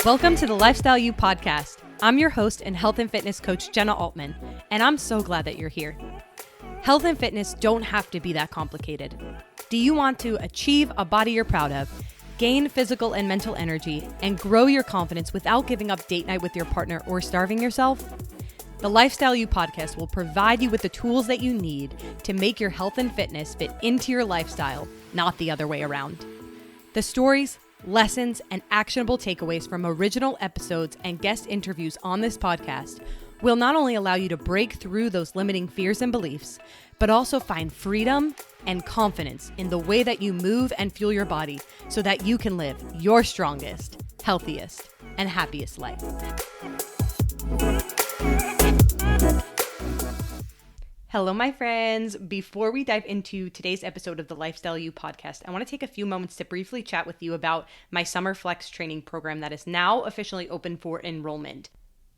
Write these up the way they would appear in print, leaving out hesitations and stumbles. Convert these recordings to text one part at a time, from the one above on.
Welcome to the Lifestyle You podcast. I'm your host and health and fitness coach, Jenna Altman, and I'm so glad that you're here. Health and fitness don't have to be that complicated. Do you want to achieve a body you're proud of, gain physical and mental energy, and grow your confidence without giving up date night with your partner or starving yourself? The Lifestyle You podcast will provide you with the tools that you need to make your health and fitness fit into your lifestyle, not the other way around. The stories, lessons, and actionable takeaways from original episodes and guest interviews on this podcast will not only allow you to break through those limiting fears and beliefs, but also find freedom and confidence in the way that you move and fuel your body so that you can live your strongest, healthiest, and happiest life. Hello, my friends. Before we dive into today's episode of the Lifestyle You podcast, I want to take a few moments to briefly chat with you about my Summer Flex training program that is now officially open for enrollment.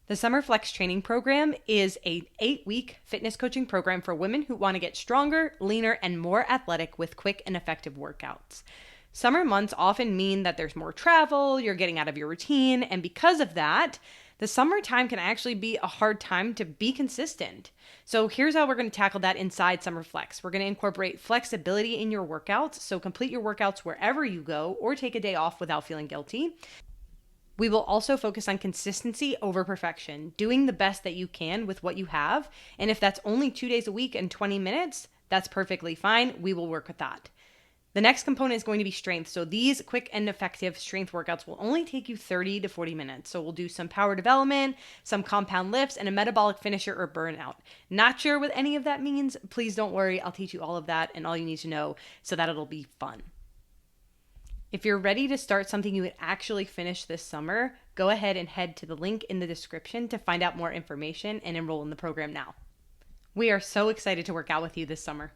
The Summer Flex training program is an 8-week fitness coaching program for women who want to get stronger, leaner, and more athletic with quick and effective workouts. Summer months often mean that there's more travel, you're getting out of your routine, and because of that, the summertime can actually be a hard time to be consistent. So here's how we're going to tackle that inside Summer Flex. We're going to incorporate flexibility in your workouts, so complete your workouts wherever you go or take a day off without feeling guilty. We will also focus on consistency over perfection, doing the best that you can with what you have. And if that's only 2 days a week and 20 minutes, that's perfectly fine. We will work with that. The next component is going to be strength. So these quick and effective strength workouts will only take you 30 to 40 minutes. So we'll do some power development, some compound lifts, and a metabolic finisher or burnout. Not sure what any of that means. Please don't worry. I'll teach you all of that and all you need to know so that it'll be fun. If you're ready to start something you would actually finish this summer, go ahead and head to the link in the description to find out more information and enroll in the program now. We are so excited to work out with you this summer.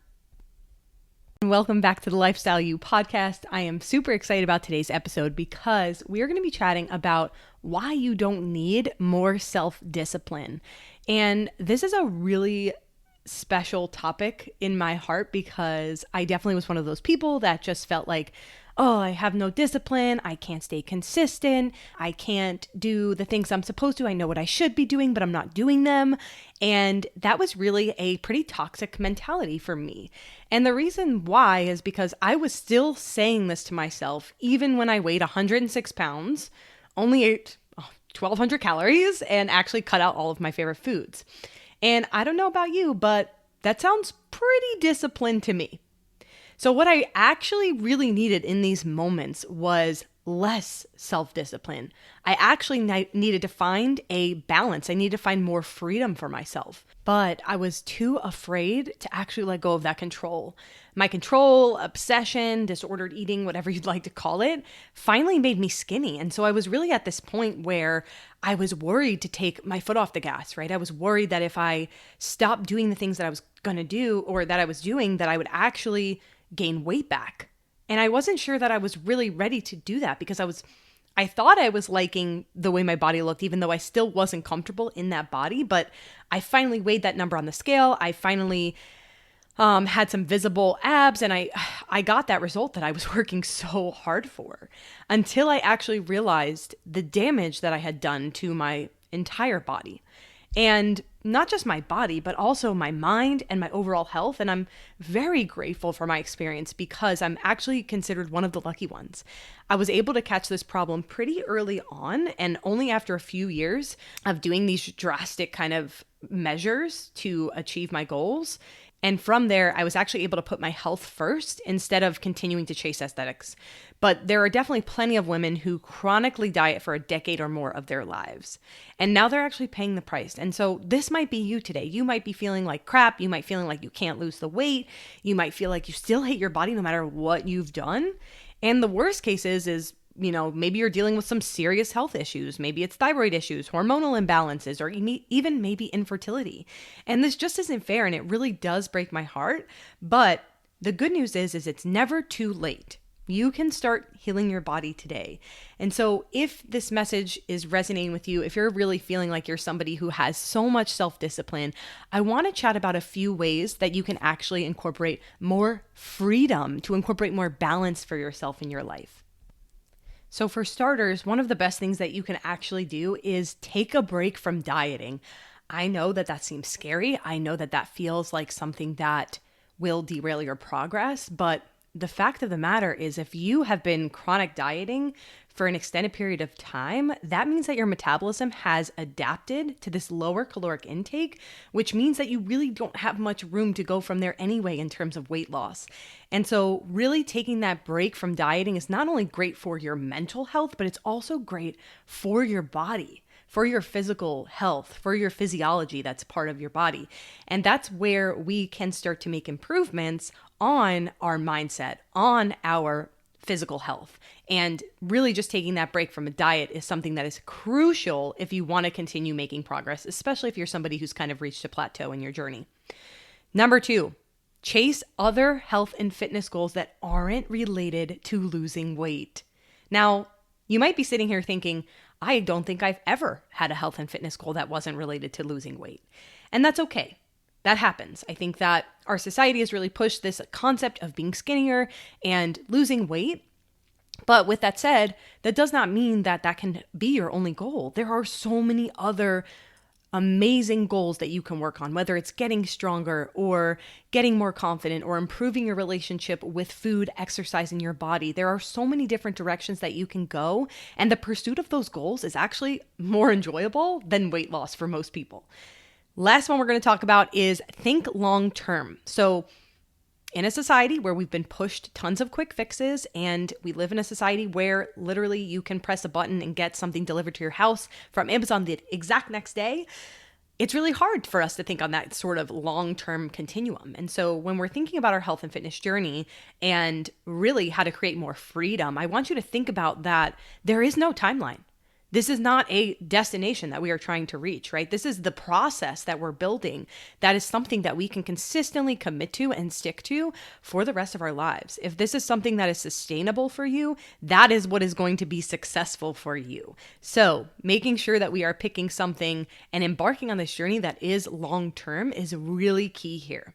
Welcome back to the Lifestyle You podcast. I am super excited about today's episode because we are going to be chatting about why you don't need more self-discipline. And this is a really special topic in my heart because I definitely was one of those people that just felt like, oh, I have no discipline. I can't stay consistent. I can't do the things I'm supposed to. I know what I should be doing, but I'm not doing them. And that was really a pretty toxic mentality for me. And the reason why is because I was still saying this to myself, even when I weighed 106 pounds, only ate 1,200 calories, and actually cut out all of my favorite foods. And I don't know about you, but that sounds pretty disciplined to me. So what I actually really needed in these moments was less self-discipline. I actually needed to find a balance. I needed to find more freedom for myself. But I was too afraid to actually let go of that control. My control, obsession, disordered eating, whatever you'd like to call it, finally made me skinny. And so I was really at this point where I was worried to take my foot off the gas, right? I was worried that if I stopped doing the things that I was going to do or that I was doing, that I would actually gain weight back. And I wasn't sure that I was really ready to do that because I thought I was liking the way my body looked, even though I still wasn't comfortable in that body. But I finally weighed that number on the scale. I finally had some visible abs, and I got that result that I was working so hard for until I actually realized the damage that I had done to my entire body. And not just my body, but also my mind and my overall health. And I'm very grateful for my experience because I'm actually considered one of the lucky ones. I was able to catch this problem pretty early on, and only after a few years of doing these drastic kind of measures to achieve my goals. And from there, I was actually able to put my health first instead of continuing to chase aesthetics. But there are definitely plenty of women who chronically diet for a decade or more of their lives. And now they're actually paying the price. And so this might be you today. You might be feeling like crap. You might feeling like you can't lose the weight. You might feel like you still hate your body no matter what you've done. And the worst case is maybe you're dealing with some serious health issues. Maybe it's thyroid issues, hormonal imbalances, or even maybe infertility. And this just isn't fair, and it really does break my heart. But the good news is it's never too late. You can start healing your body today. And so if this message is resonating with you, if you're really feeling like you're somebody who has so much self-discipline, I want to chat about a few ways that you can actually incorporate more freedom, to incorporate more balance for yourself in your life. So for starters, one of the best things that you can actually do is take a break from dieting. I know that that seems scary. I know that that feels like something that will derail your progress, but the fact of the matter is if you have been chronic dieting for an extended period of time, that means that your metabolism has adapted to this lower caloric intake, which means that you really don't have much room to go from there anyway in terms of weight loss. And so really taking that break from dieting is not only great for your mental health, but it's also great for your body, for your physical health, for your physiology that's part of your body. And that's where we can start to make improvements on our mindset, on our physical health. And really just taking that break from a diet is something that is crucial if you want to continue making progress, especially if you're somebody who's kind of reached a plateau in your journey. Number 2, chase other health and fitness goals that aren't related to losing weight. Now, you might be sitting here thinking, I don't think I've ever had a health and fitness goal that wasn't related to losing weight. And that's okay. That happens. I think that our society has really pushed this concept of being skinnier and losing weight. But with that said, that does not mean that that can be your only goal. There are so many other amazing goals that you can work on, whether it's getting stronger or getting more confident or improving your relationship with food, exercising your body. There are so many different directions that you can go. And the pursuit of those goals is actually more enjoyable than weight loss for most people. Last one we're going to talk about is think long term. So in a society where we've been pushed tons of quick fixes, and we live in a society where literally you can press a button and get something delivered to your house from Amazon the exact next day, it's really hard for us to think on that sort of long-term continuum. And so when we're thinking about our health and fitness journey and really how to create more freedom, I want you to think about that there is no timeline. This is not a destination that we are trying to reach, right? This is the process that we're building. That is something that we can consistently commit to and stick to for the rest of our lives. If this is something that is sustainable for you, that is what is going to be successful for you. So making sure that we are picking something and embarking on this journey that is long-term is really key here.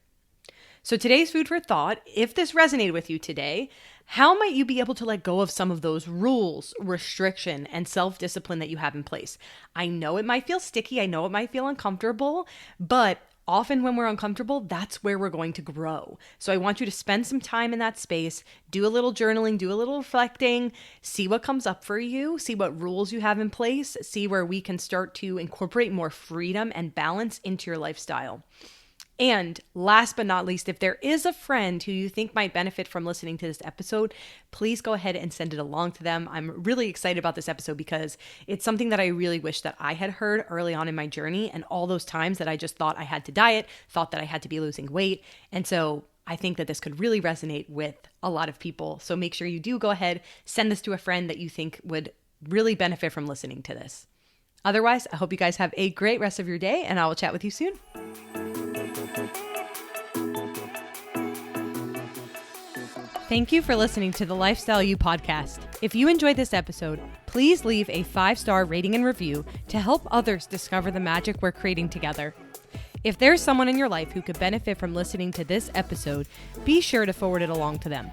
So today's food for thought, if this resonated with you today, how might you be able to let go of some of those rules, restriction, and self-discipline that you have in place? I know it might feel sticky. I know it might feel uncomfortable, but often when we're uncomfortable, that's where we're going to grow. So I want you to spend some time in that space, do a little journaling, do a little reflecting, see what comes up for you, see what rules you have in place, see where we can start to incorporate more freedom and balance into your lifestyle. And last but not least, if there is a friend who you think might benefit from listening to this episode, please go ahead and send it along to them. I'm really excited about this episode because it's something that I really wish that I had heard early on in my journey, and all those times that I just thought I had to diet, thought that I had to be losing weight. And so I think that this could really resonate with a lot of people. So make sure you do go ahead, send this to a friend that you think would really benefit from listening to this. Otherwise, I hope you guys have a great rest of your day, and I will chat with you soon. Thank you for listening to the Lifestyle You podcast. If you enjoyed this episode, please leave a 5-star rating and review to help others discover the magic we're creating together. If there's someone in your life who could benefit from listening to this episode, be sure to forward it along to them.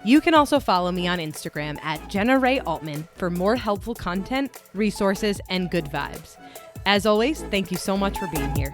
You can also follow me on Instagram at Jenna Ray Altman for more helpful content, resources, and good vibes. As always, thank you so much for being here.